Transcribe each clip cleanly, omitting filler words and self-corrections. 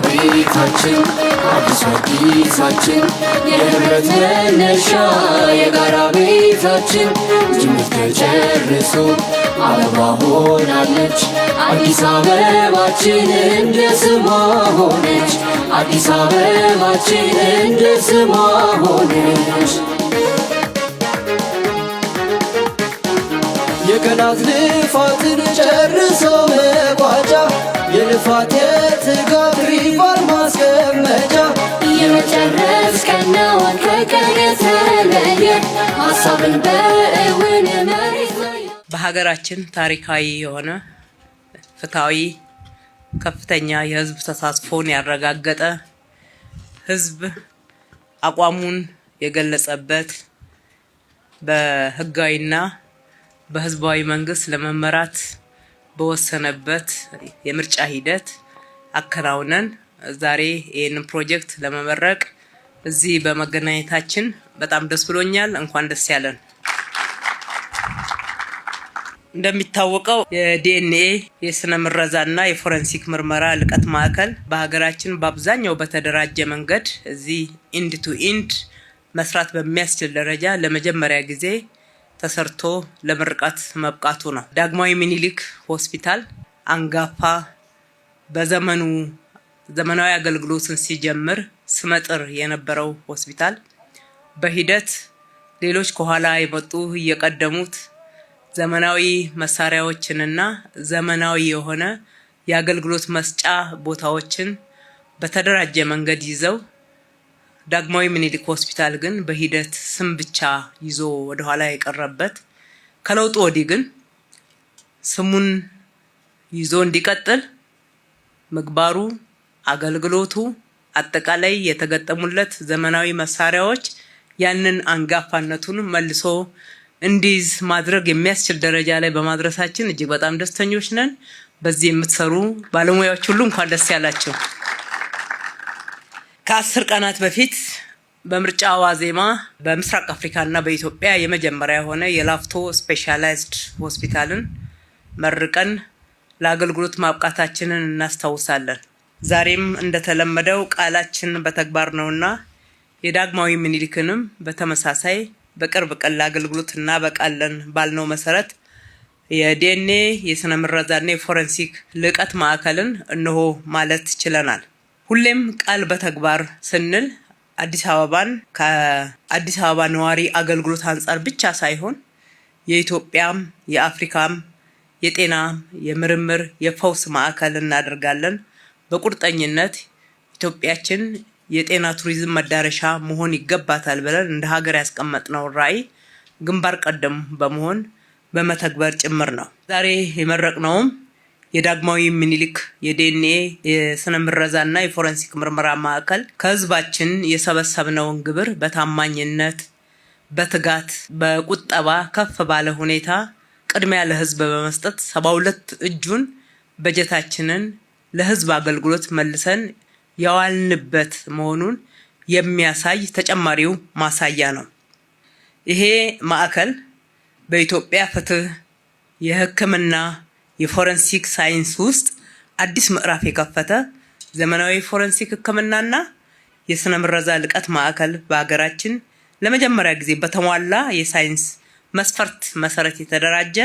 ቤታችን አዲስ አዲሳችን የህብረት መነሻ የጋራ ቤታችን ጅምር ተጨርሶ አበባ ሆናለች አዲስ አበባችን እንደ ስሟ ሆነች አዲስ አበባችን እንደ ስሟ ሆነች የቀናት ልፋትን ጨርሶ መቋጫ የልፋት የትጋት ሪቫር ማስቀመጫ የመጨረስ ቀን ነው ከቀን የተለየ ሀሳብን በእውን መሬት ላይ በሀገራችን ታሪካዊ የሆነ ፍትሃዊ ከፍተኛ የህዝብ ተሳትፎን ያረጋገጠ ህዝብ አቋሙን የገለጸበት በህጋዊና በህዝባዊ መንግስት ለመመራት በወሰነበት የምርጫ ሂደት አከናውነን ዛሬ ይህንን ፕሮጀክት ለመመረቅ እዚህ በመገናኘታችን በጣም ደስ ብሎኛል። እንኳን ደስ ያለን። እንደሚታወቀው የዲኤንኤ የስነ ምረዛና የፎረንሲክ ምርመራ ልቀት ማዕከል በሀገራችን በአብዛኛው በተደራጀ መንገድ እዚህ ኢንድ ቱ ኢንድ መስራት በሚያስችል ደረጃ ለመጀመሪያ ጊዜ ተሰርቶ ለምርቃት መብቃቱ ነው። ዳግማዊ ምኒልክ ሆስፒታል አንጋፋ በዘመኑ ዘመናዊ አገልግሎትን ሲጀምር ስመጥር የነበረው ሆስፒታል በሂደት ሌሎች ከኋላ የመጡ እየቀደሙት ዘመናዊ መሳሪያዎችንና ዘመናዊ የሆነ የአገልግሎት መስጫ ቦታዎችን በተደራጀ መንገድ ይዘው ዳግማዊ ምኒልክ ሆስፒታል ግን በሂደት ስም ብቻ ይዞ ወደ ኋላ የቀረበት ከለውጡ ወዲህ ግን ስሙን ይዞ እንዲቀጥል ምግባሩ አገልግሎቱ አጠቃላይ የተገጠሙለት ዘመናዊ መሳሪያዎች ያንን አንጋፋነቱን መልሶ እንዲዝ ማድረግ የሚያስችል ደረጃ ላይ በማድረሳችን እጅግ በጣም ደስተኞች ነን። በዚህ የምትሰሩ ባለሙያዎች ሁሉ እንኳን ደስ ያላችሁ። ከ10 ቀናት በፊት በምርጫ ዋዜማ በምስራቅ አፍሪካና በኢትዮጵያ የመጀመሪያ የሆነ የላፍቶ ስፔሻላይዝድ ሆስፒታልን መርቀን ለአገልግሎት ማብቃታችንን እናስታውሳለን። ዛሬም እንደተለመደው ቃላችን በተግባር ነውና የዳግማዊ ምኒልክንም በተመሳሳይ በቅርብ ቀን ለአገልግሎት እናበቃለን ባልነው መሰረት የዲኤንኤ የስነ ምረዛና የፎረንሲክ ልቀት ማዕከልን እነሆ ማለት ችለናል። ሁሌም ቃል በተግባር ስንል አዲስ አበባን ከአዲስ አበባ ነዋሪ አገልግሎት አንጻር ብቻ ሳይሆን የኢትዮጵያም የአፍሪካም የጤና የምርምር የፈውስ ማዕከል እናደርጋለን። በቁርጠኝነት ኢትዮጵያችን የጤና ቱሪዝም መዳረሻ መሆን ይገባታል ብለን እንደ ሀገር ያስቀመጥነው ራዕይ ግንባር ቀደም በመሆን በመተግበር ጭምር ነው። ዛሬ የመረቅነውም የዳግማዊ ምኒልክ የዲኤንኤ የስነ ምረዛና የፎረንሲክ ምርመራ ማዕከል ከህዝባችን የሰበሰብነውን ግብር በታማኝነት በትጋት በቁጠባ ከፍ ባለ ሁኔታ ቅድሚያ ለህዝብ በመስጠት 72 እጁን በጀታችንን ለህዝብ አገልግሎት መልሰን ያዋልንበት መሆኑን የሚያሳይ ተጨማሪው ማሳያ ነው። ይሄ ማዕከል በኢትዮጵያ ፍትህ የህክምና የፎረንሲክ ሳይንስ ውስጥ አዲስ ምዕራፍ የከፈተ ዘመናዊ ፎረንሲክ ህክምናና የስነ ምረዛ ልቀት ማዕከል በሀገራችን ለመጀመሪያ ጊዜ በተሟላ የሳይንስ መስፈርት መሰረት የተደራጀ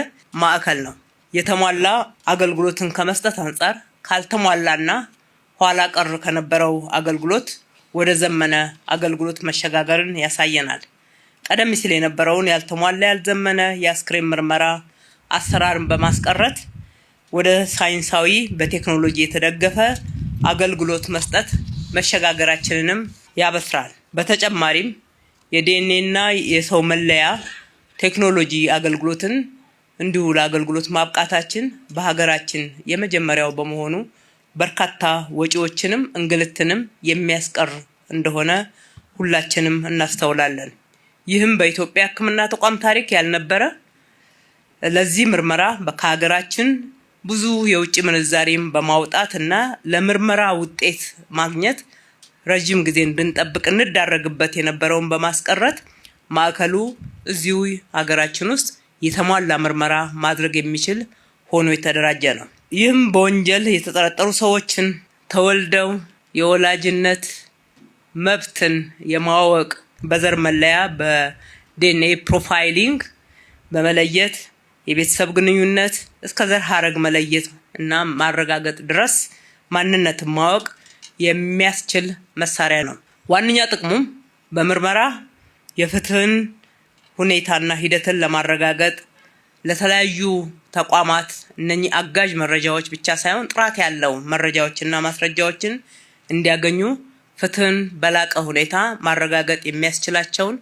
ማዕከል ነው። የተሟላ አገልግሎትን ከመስጠት አንጻር ካልተሟላና ኋላ ቀር ከነበረው አገልግሎት ወደ ዘመነ አገልግሎት መሸጋገርን ያሳየናል። ቀደም ሲል የነበረውን ያልተሟላ ያልዘመነ የአስክሬን ምርመራ አሰራርን በማስቀረት ወደ ሳይንሳዊ በቴክኖሎጂ የተደገፈ አገልግሎት መስጠት መሸጋገራችንንም ያበስራል። በተጨማሪም የዲኤንኤና የሰው መለያ ቴክኖሎጂ አገልግሎትን እንዲሁ ለአገልግሎት ማብቃታችን በሀገራችን የመጀመሪያው በመሆኑ በርካታ ወጪዎችንም እንግልትንም የሚያስቀር እንደሆነ ሁላችንም እናስተውላለን። ይህም በኢትዮጵያ ሕክምና ተቋም ታሪክ ያልነበረ ለዚህ ምርመራ ከሀገራችን ብዙ የውጭ ምንዛሬም በማውጣት እና ለምርመራ ውጤት ማግኘት ረጅም ጊዜ እንድንጠብቅ እንዳረግበት የነበረውን በማስቀረት ማዕከሉ እዚሁ ሀገራችን ውስጥ የተሟላ ምርመራ ማድረግ የሚችል ሆኖ የተደራጀ ነው። ይህም በወንጀል የተጠረጠሩ ሰዎችን ተወልደው የወላጅነት መብትን የማወቅ በዘር መለያ በዲኤንኤ ፕሮፋይሊንግ በመለየት የቤተሰብ ግንኙነት እስከ ዘር ሐረግ መለየት እና ማረጋገጥ ድረስ ማንነትን ማወቅ የሚያስችል መሳሪያ ነው። ዋነኛ ጥቅሙም በምርመራ የፍትህን ሁኔታና ሂደትን ለማረጋገጥ ለተለያዩ ተቋማት እነኚህ አጋዥ መረጃዎች ብቻ ሳይሆን ጥራት ያለው መረጃዎችና ማስረጃዎችን እንዲያገኙ ፍትህን በላቀ ሁኔታ ማረጋገጥ የሚያስችላቸውን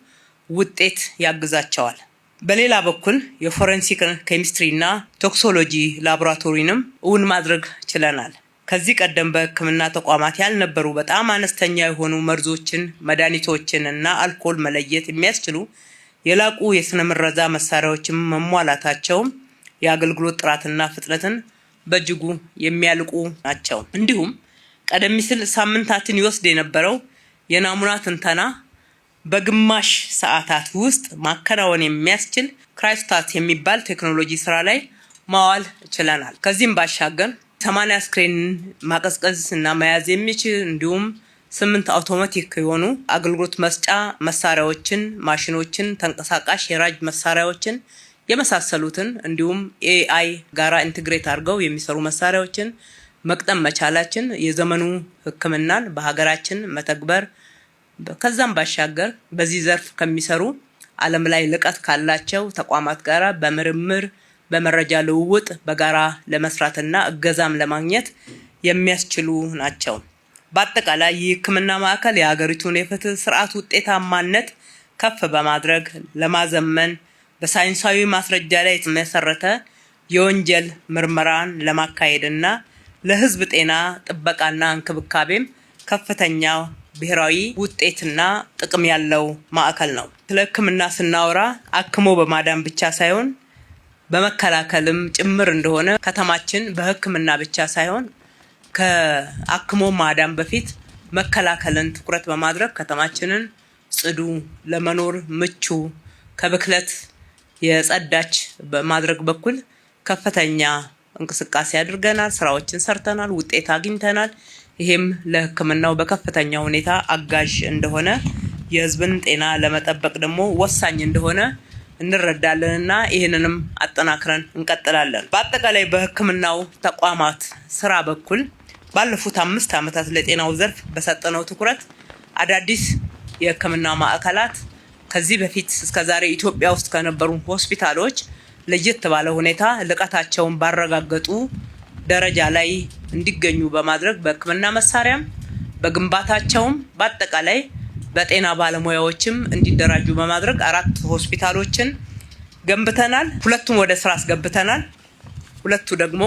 ውጤት ያግዛቸዋል። በሌላ በኩል የፎረንሲክ ኬሚስትሪና ቶክሶሎጂ ላቦራቶሪንም እውን ማድረግ ችለናል። ከዚህ ቀደም በሕክምና ተቋማት ያልነበሩ በጣም አነስተኛ የሆኑ መርዞችን፣ መድኃኒቶችን እና አልኮል መለየት የሚያስችሉ የላቁ የስነ ምረዛ መሳሪያዎችን መሟላታቸውም የአገልግሎት ጥራትና ፍጥነትን በእጅጉ የሚያልቁ ናቸው። እንዲሁም ቀደም ሲል ሳምንታትን ይወስድ የነበረው የናሙና ትንተና በግማሽ ሰዓታት ውስጥ ማከናወን የሚያስችል ክራዮስታት የሚባል ቴክኖሎጂ ስራ ላይ ማዋል ችለናል። ከዚህም ባሻገር 80 አስክሬን ማቀዝቀዝ እና መያዝ የሚችል እንዲሁም 8 አውቶማቲክ የሆኑ አገልግሎት መስጫ መሳሪያዎችን፣ ማሽኖችን፣ ተንቀሳቃሽ የራጅ መሳሪያዎችን የመሳሰሉትን እንዲሁም ኤአይ ጋራ ኢንቴግሬት አድርገው የሚሰሩ መሳሪያዎችን መቅጠም መቻላችን የዘመኑ ሕክምናን በሀገራችን መተግበር ከዛም ባሻገር በዚህ ዘርፍ ከሚሰሩ ዓለም ላይ ልቀት ካላቸው ተቋማት ጋራ በምርምር በመረጃ ልውውጥ በጋራ ለመስራትና እገዛም ለማግኘት የሚያስችሉ ናቸው። በአጠቃላይ ይህ ሕክምና ማዕከል የሀገሪቱን የፍትህ ስርዓት ውጤታማነት ከፍ በማድረግ ለማዘመን በሳይንሳዊ ማስረጃ ላይ የተመሰረተ የወንጀል ምርመራን ለማካሄድና ለህዝብ ጤና ጥበቃና እንክብካቤም ከፍተኛ ብሔራዊ ውጤትና ጥቅም ያለው ማዕከል ነው። ስለ ሕክምና ስናወራ አክሞ በማዳን ብቻ ሳይሆን በመከላከልም ጭምር እንደሆነ ከተማችን በሕክምና ብቻ ሳይሆን ከአክሞ ማዳን በፊት መከላከልን ትኩረት በማድረግ ከተማችንን ጽዱ፣ ለመኖር ምቹ፣ ከብክለት የጸዳች በማድረግ በኩል ከፍተኛ እንቅስቃሴ አድርገናል። ስራዎችን ሰርተናል፣ ውጤት አግኝተናል። ይሄም ለሕክምናው በከፍተኛ ሁኔታ አጋዥ እንደሆነ የህዝብን ጤና ለመጠበቅ ደግሞ ወሳኝ እንደሆነ እንረዳለንና ይህንንም አጠናክረን እንቀጥላለን። በአጠቃላይ በሕክምናው ተቋማት ስራ በኩል ባለፉት 5 ዓመታት ለጤናው ዘርፍ በሰጠነው ትኩረት አዳዲስ የሕክምና ማዕከላት ከዚህ በፊት እስከዛሬ ኢትዮጵያ ውስጥ ከነበሩ ሆስፒታሎች ለየት ባለ ሁኔታ ልቀታቸውን ባረጋገጡ ደረጃ ላይ እንዲገኙ በማድረግ በሕክምና መሳሪያም በግንባታቸውም በአጠቃላይ በጤና ባለሙያዎችም እንዲደራጁ በማድረግ 4 ሆስፒታሎችን ገንብተናል። 2ቱን ወደ ስራ አስገብተናል። 2ቱ ደግሞ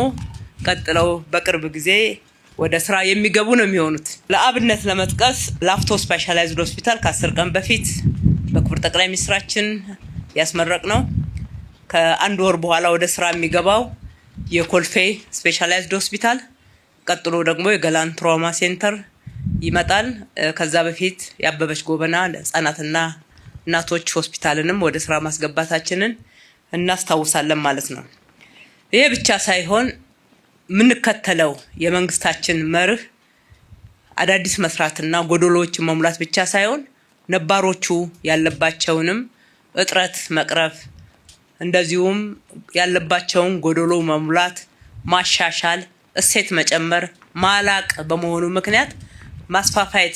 ቀጥለው በቅርብ ጊዜ ወደ ስራ የሚገቡ ነው የሚሆኑት። ለአብነት ለመጥቀስ ላፍቶ ስፔሻላይዝድ ሆስፒታል ከ10 ቀን በፊት በክቡር ጠቅላይ ሚኒስትራችን ያስመረቅ ነው። ከ1 ወር በኋላ ወደ ስራ የሚገባው የኮልፌ ስፔሻላይዝድ ሆስፒታል፣ ቀጥሎ ደግሞ የገላን ትራውማ ሴንተር ይመጣል። ከዛ በፊት የአበበች ጎበና ለህፃናትና እናቶች ሆስፒታልንም ወደ ስራ ማስገባታችንን እናስታውሳለን ማለት ነው። ይሄ ብቻ ሳይሆን የምንከተለው የመንግስታችን መርህ አዳዲስ መስራትና ጎዶሎችን መሙላት ብቻ ሳይሆን ነባሮቹ ያለባቸውንም እጥረት መቅረፍ እንደዚሁም ያለባቸውን ጎዶሎ መሙላት፣ ማሻሻል፣ እሴት መጨመር፣ ማላቅ በመሆኑ ምክንያት ማስፋፋት